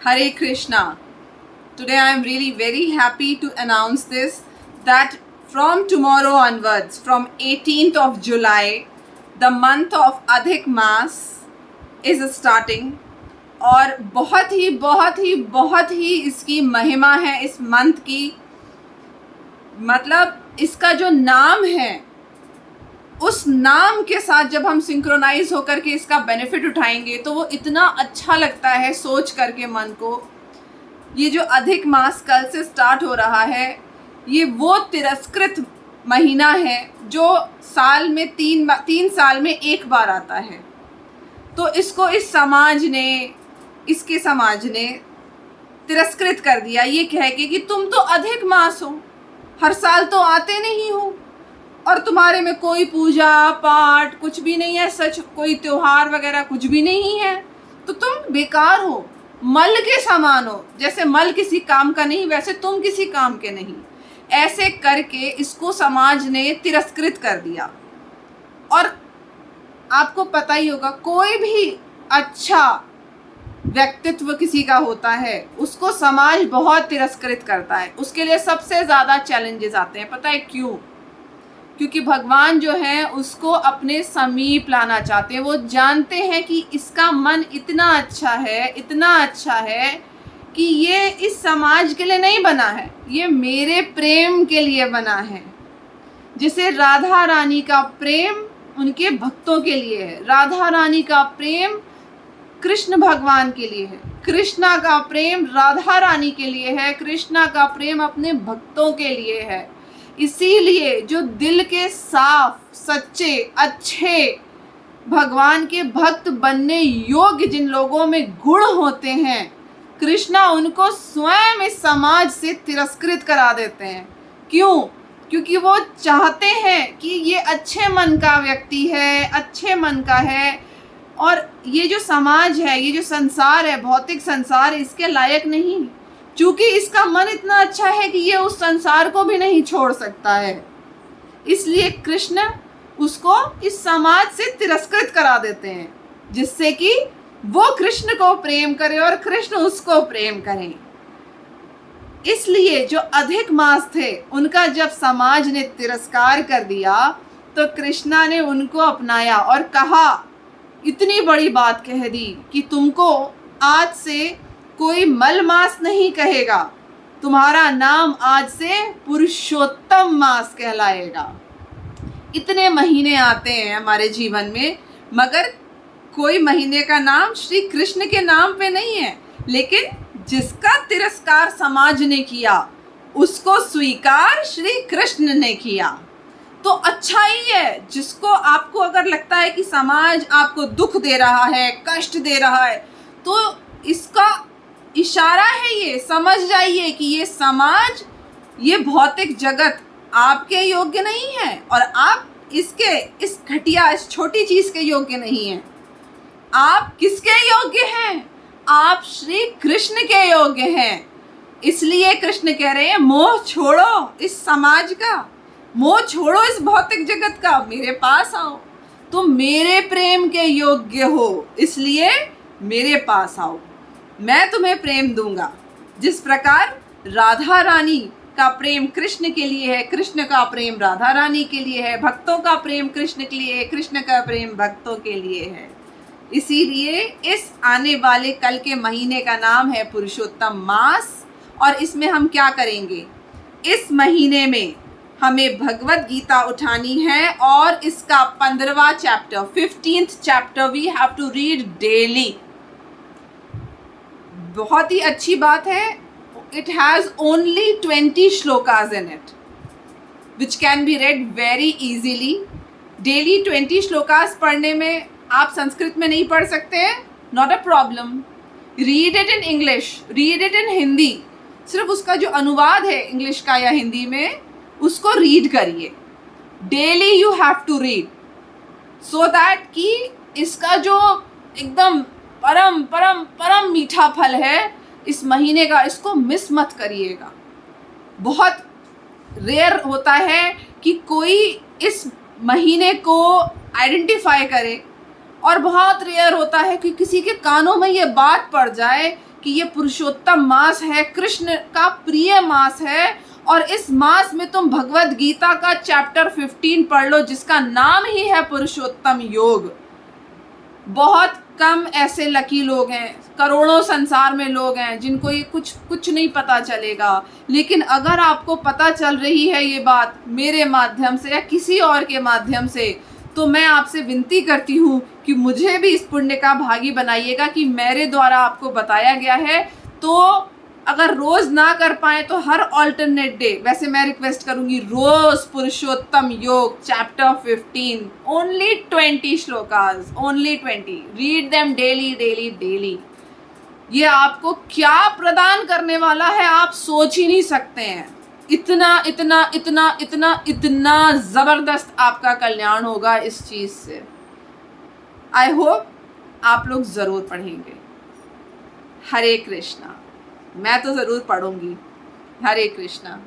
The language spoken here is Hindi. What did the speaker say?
Hare Krishna. Today I am really very happy to announce this that from tomorrow onwards, from 18th of July, the month of Adhik Maas is starting और बहुत ही इसकी महिमा है इस मंथ की। मतलब इसका जो नाम है उस नाम के साथ जब हम सिंक्रोनाइज होकर के इसका बेनिफिट उठाएंगे तो वो इतना अच्छा लगता है सोच करके मन को। ये जो अधिक मास कल से स्टार्ट हो रहा है, ये वो तिरस्कृत महीना है जो साल में तीन साल में एक बार आता है। तो इसको इसके समाज ने तिरस्कृत कर दिया ये कह के कि तुम तो अधिक मास हो, हर साल तो आते नहीं हो और तुम्हारे में कोई पूजा पाठ कुछ भी नहीं है, सच कोई त्योहार वगैरह कुछ भी नहीं है, तो तुम बेकार हो, मल के समान हो। जैसे मल किसी काम का नहीं वैसे तुम किसी काम के नहीं। ऐसे करके इसको समाज ने तिरस्कृत कर दिया। और आपको पता ही होगा, कोई भी अच्छा व्यक्तित्व किसी का होता है उसको समाज बहुत तिरस्कृत करता है। उसके लिए सबसे ज़्यादा चैलेंजेस आते हैं। पता है क्यों? क्योंकि भगवान जो है उसको अपने समीप लाना चाहते हैं। वो जानते हैं कि इसका मन इतना अच्छा है कि ये इस समाज के लिए नहीं बना है, ये मेरे प्रेम के लिए बना है। जिसे राधा रानी का प्रेम उनके भक्तों के लिए है, राधा रानी का प्रेम कृष्ण भगवान के लिए है, कृष्णा का प्रेम राधा रानी के लिए है, कृष्णा का प्रेम अपने भक्तों के लिए है। इसीलिए जो दिल के साफ सच्चे अच्छे भगवान के भक्त बनने योग्य जिन लोगों में गुण होते हैं, कृष्णा उनको स्वयं इस समाज से तिरस्कृत करा देते हैं। क्यों? क्योंकि वो चाहते हैं कि ये अच्छे मन का व्यक्ति है, अच्छे मन का है, और ये जो समाज है, ये जो संसार है, भौतिक संसार, इसके लायक नहीं। क्योंकि इसका मन इतना अच्छा है कि ये उस संसार को भी नहीं छोड़ सकता है, इसलिए कृष्ण उसको इस समाज से तिरस्कृत करा देते हैं, जिससे कि वो कृष्ण को प्रेम करे और कृष्ण उसको प्रेम करें। इसलिए जो अधिक मास थे उनका जब समाज ने तिरस्कार कर दिया तो कृष्णा ने उनको अपनाया और कहा, इतनी बड़ी बात कह दी कि तुमको आज से कोई मल मास नहीं कहेगा, तुम्हारा नाम आज से पुरुषोत्तम मास कहलाएगा। इतने महीने आते हैं हमारे जीवन में, मगर कोई महीने का नाम श्री कृष्ण के नाम पे नहीं है। लेकिन जिसका तिरस्कार समाज ने किया उसको स्वीकार श्री कृष्ण ने किया। तो अच्छा ही है। जिसको आपको अगर लगता है कि समाज आपको दुख दे रहा है, कष्ट दे रहा है, तो इसका इशारा है, ये समझ जाइए कि ये समाज, ये भौतिक जगत आपके योग्य नहीं है और आप इस घटिया इस छोटी चीज के योग्य नहीं हैं। आप किसके योग्य हैं? आप श्री कृष्ण के योग्य हैं। इसलिए कृष्ण कह रहे हैं, मोह छोड़ो इस समाज का, मोह छोड़ो इस भौतिक जगत का, मेरे पास आओ। तुम मेरे प्रेम के योग्य हो, इसलिए मेरे पास आओ, मैं तुम्हें प्रेम दूंगा। जिस प्रकार राधा रानी का प्रेम कृष्ण के लिए है, कृष्ण का प्रेम राधा रानी के लिए है, भक्तों का प्रेम कृष्ण के लिए है, कृष्ण का प्रेम भक्तों के लिए है। इसीलिए इस आने वाले कल के महीने का नाम है पुरुषोत्तम मास। और इसमें हम क्या करेंगे? इस महीने में हमें भगवत गीता उठानी है और इसका 15वां chapter, 15th chapter we have to read daily. बहुत ही अच्छी बात है। It has only 20 shlokas in it which can be read very easily. Daily 20 shlokas पढ़ने में आप संस्कृत में नहीं पढ़ सकते हैं, not a problem. Read it in English, read it in Hindi, सिर्फ उसका जो अनुवाद है इंग्लिश का या हिंदी में उसको रीड करिए। Daily you have to read so that कि इसका जो एकदम परम परम परम मीठा फल है इस महीने का, इसको मिस मत करिएगा। बहुत रेयर होता है कि कोई इस महीने को आइडेंटिफाई करे और बहुत रेयर होता है कि किसी के कानों में ये बात पड़ जाए कि कि ये पुरुषोत्तम मास है, कृष्ण का प्रिय मास है, और इस मास में तुम भगवत गीता का चैप्टर 15 पढ़ लो जिसका नाम ही है पुरुषोत्तम योग। बहुत कम ऐसे लकी लोग हैं, करोड़ों संसार में लोग हैं जिनको ये कुछ नहीं पता चलेगा। लेकिन अगर आपको पता चल रही है ये बात मेरे माध्यम से या किसी और के माध्यम से, तो मैं आपसे विनती करती हूँ कि मुझे भी इस पुण्य का भागी बनाइएगा कि मेरे द्वारा आपको बताया गया है। तो अगर रोज ना कर पाए तो हर ऑल्टरनेट डे, वैसे मैं रिक्वेस्ट करूंगी रोज पुरुषोत्तम योग chapter 15, only 20 shlokas, only 20, read them daily daily daily. ये आपको क्या प्रदान करने वाला है आप सोच ही नहीं सकते हैं। इतना इतना इतना इतना इतना जबरदस्त आपका कल्याण होगा इस चीज से। आई होप आप लोग जरूर पढ़ेंगे। हरे कृष्णा। मैं तो ज़रूर पढ़ूंगी। हरे कृष्णा।